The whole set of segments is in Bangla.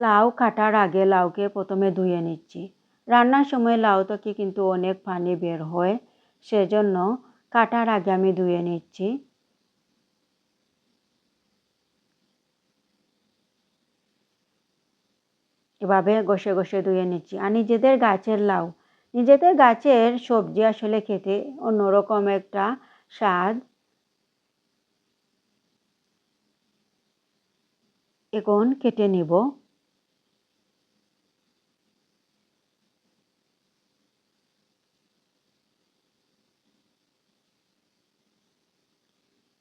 লাউ কাটার আগে লাউকে প্রথমে ধুয়ে নিচ্ছি। রান্নার সময় লাউ থেকে কিন্তু অনেক পানি বের হয়, সেজন্য কাটার আগে আমি ধুয়ে নিচ্ছি। এভাবে ঘষে ঘষে ধুয়ে নিচ্ছি। আর নিজেদের গাছের লাউ, নিজেদের গাছের সবজি আসলে খেতে অন্যরকম একটা স্বাদ। এখন কেটে নিব।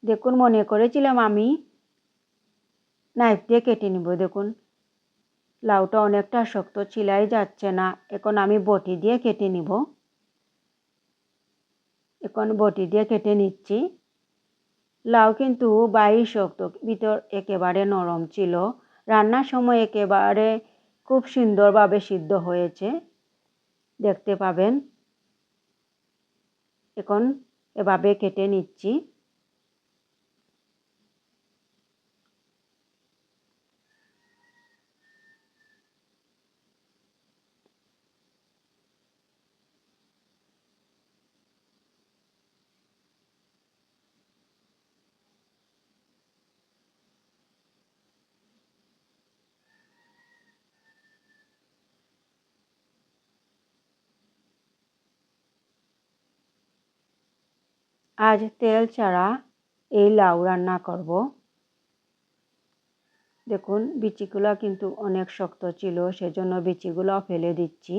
দেখুন, মনে করেছিলাম আমি নাইফ দিয়ে কেটে নিব। দেখুন, লাউটা অনেকটা শক্ত, ছিলাই যাচ্ছে না। এখন আমি বটি দিয়ে কেটে নিব। এখন বটি দিয়ে কেটে নিচ্ছি। লাউ কিন্তু বাইরে শক্ত, ভিতর একেবারে নরম ছিল। রান্নার সময় একেবারে খুব সুন্দরভাবে সিদ্ধ হয়েছে, দেখতে পাবেন। এখন এভাবে কেটে নিচ্ছি। আজ তেল ছাড়া এই লাউ রান্না করব। দেখুন, বিচিগুলো কিন্তু অনেক শক্ত ছিল, সেজন্য বিচিগুলো ফেলে দিচ্ছি।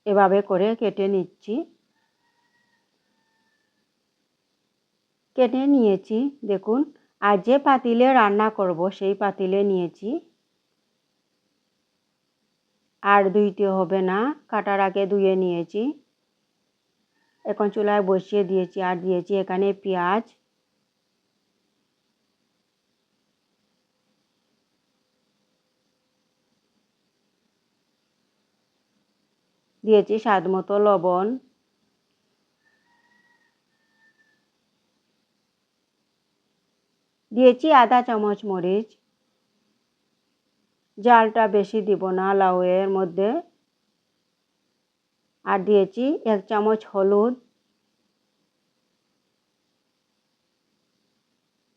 এভাবে করে কেটে নিচ্ছি। কেটে নিয়েছি। দেখুন, আর যে পাতিলে রান্না করব সেই পাতিলে নিয়েছি। আর ধুইতে হবে না, কাটার আগে ধুয়ে নিয়েছি। এখন চুলায় বসিয়ে দিয়েছি, আর দিয়েছি এখানে পেঁয়াজ, দিয়েছি স্বাদ মতো লবণ, দিয়েছি আধা চামচ মরিচ। জালটা বেশি দিব না লাউয়ের মধ্যে। আর দিয়েছি 1 চামচ হলুদ,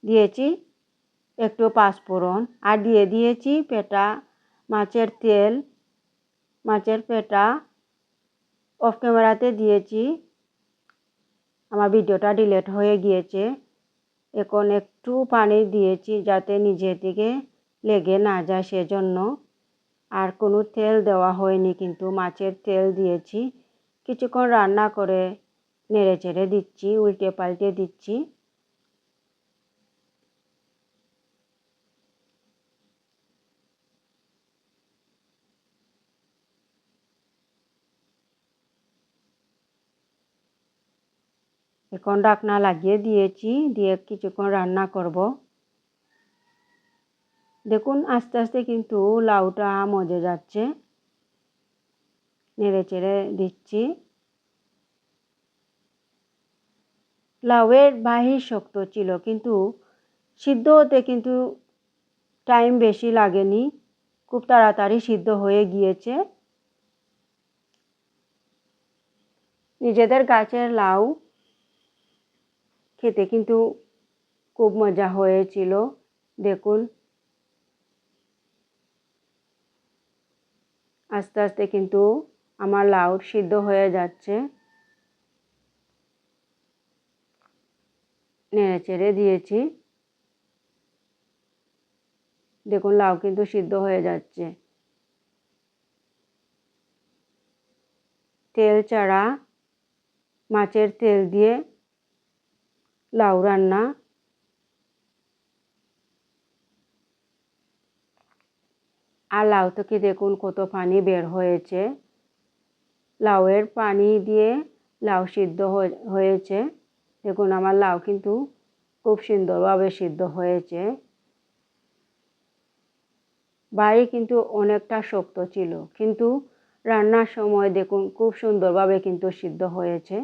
দিয়েছি একটু পাঁচফোড়ন, আর দিয়েছি পেটা মাছের তেল। মাছের পেটা অফ ক্যামেরাতে দিয়েছি, আমার ভিডিওটা ডিলিট হয়ে গিয়েছে। এখন একটু পানি দিয়েছি যাতে নিজে থেকে লেগে না যায়, সেজন্য। আর কোনো তেল দেওয়া হয়নি, কিন্তু মাছের তেল দিয়েছি। কিছুক্ষণ রান্না করে নেড়ে চেড়ে দিচ্ছি, উল্টে পাল্টে দিচ্ছি। এখন ঢাকনা লাগিয়ে দিয়েছি, দিয়ে কিছুক্ষণ রান্না করব। দেখুন, আস্তে আস্তে কিন্তু লাউটা মজে যাচ্ছে। নেড়ে চেড়ে দিচ্ছি। লাউয়ের বাহির শক্ত ছিল, কিন্তু সিদ্ধ হতে কিন্তু টাইম বেশি লাগেনি, খুব তাড়াতাড়ি সিদ্ধ হয়ে গিয়েছে। নিজেদের গাছের লাউ খেতে কিন্তু খুব মজা হয়েছিল। দেখুন, আস্তে আস্তে কিন্তু আমার লাউ সিদ্ধ হয়ে যাচ্ছে। নেড়ে চেড়ে দিয়েছি। দেখুন, লাউ কিন্তু সিদ্ধ হয়ে যাচ্ছে। তেল ছাড়া মাছের তেল দিয়ে লাউ রান্না। আর লাউ থেকে দেখুন কত পানি বের হয়েছে। লাউয়ের পানি দিয়ে লাউ সিদ্ধ হয়েছে। দেখুন, আমার লাউ কিন্তু খুব সুন্দরভাবে সিদ্ধ হয়েছে। বাইরে কিন্তু অনেকটা শক্ত ছিল, কিন্তু রান্নার সময় দেখুন খুব সুন্দরভাবে কিন্তু সিদ্ধ হয়েছে।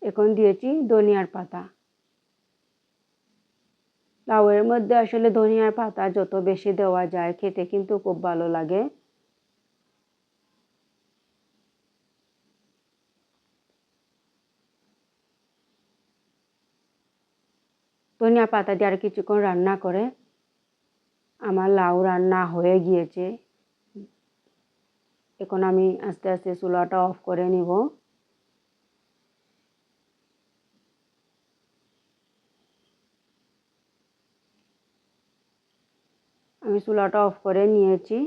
এখন দিয়েছি ধনিয়ার পাতা। লাউয়ের মধ্যে আসলে ধনিয়ার পাতা যত বেশি দেওয়া যায় খেতে কিন্তু খুব ভালো লাগে। ধনিয়া পাতা দিয়ে আর কিছুক্ষণ রান্না করে আমার লাউ রান্না হয়ে গিয়েছে। এখন আমি আস্তে আস্তে চুলাটা অফ করে নিব। আমি চুলাটা অফ করে নিয়েছি।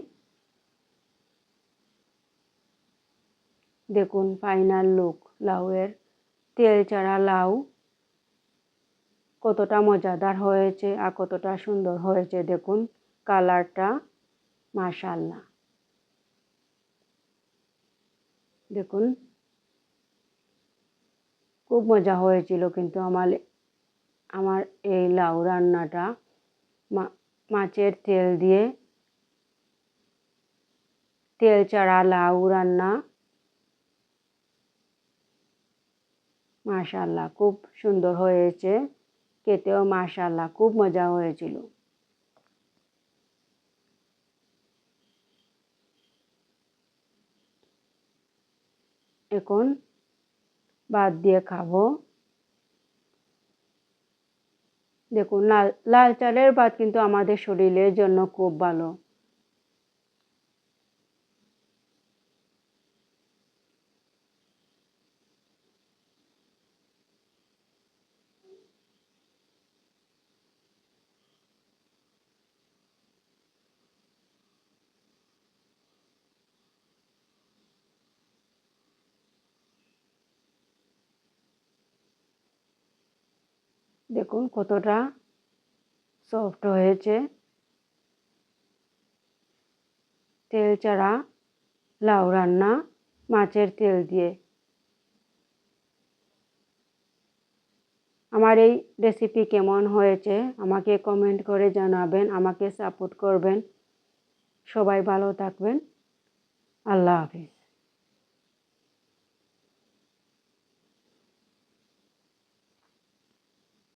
দেখুন ফাইনাল লুক লাউয়ের তেল ছাড়া লাউ কতটা মজাদার হয়েছে আর কতটা সুন্দর হয়েছে দেখুন কালারটা, মাশাআল্লাহ। দেখুন খুব মজা হয়েছিল কিন্তু আমার এই লাউ রান্নাটা মাছের তেল দিয়ে তেল ছাড়া লাউ রান্না, মাশাআল্লাহ খুব সুন্দর হয়েছে, খেতেও মাশাআল্লাহ খুব মজা হয়েছিল। এখন ভাত দিয়ে খাবো। দেখুন লাল চালের ভাত কিন্তু আমাদের শরীরের জন্য খুব ভালো। দেখুন কতটা সফট হয়েছে তেল ছাড়া লাউ রান্না মাছের তেল দিয়ে। আমার এই রেসিপি কেমন হয়েছে আমাকে কমেন্ট করে জানাবেন, আমাকে সাপোর্ট করবেন। সবাই ভালো থাকবেন। আল্লাহ হাফেজ।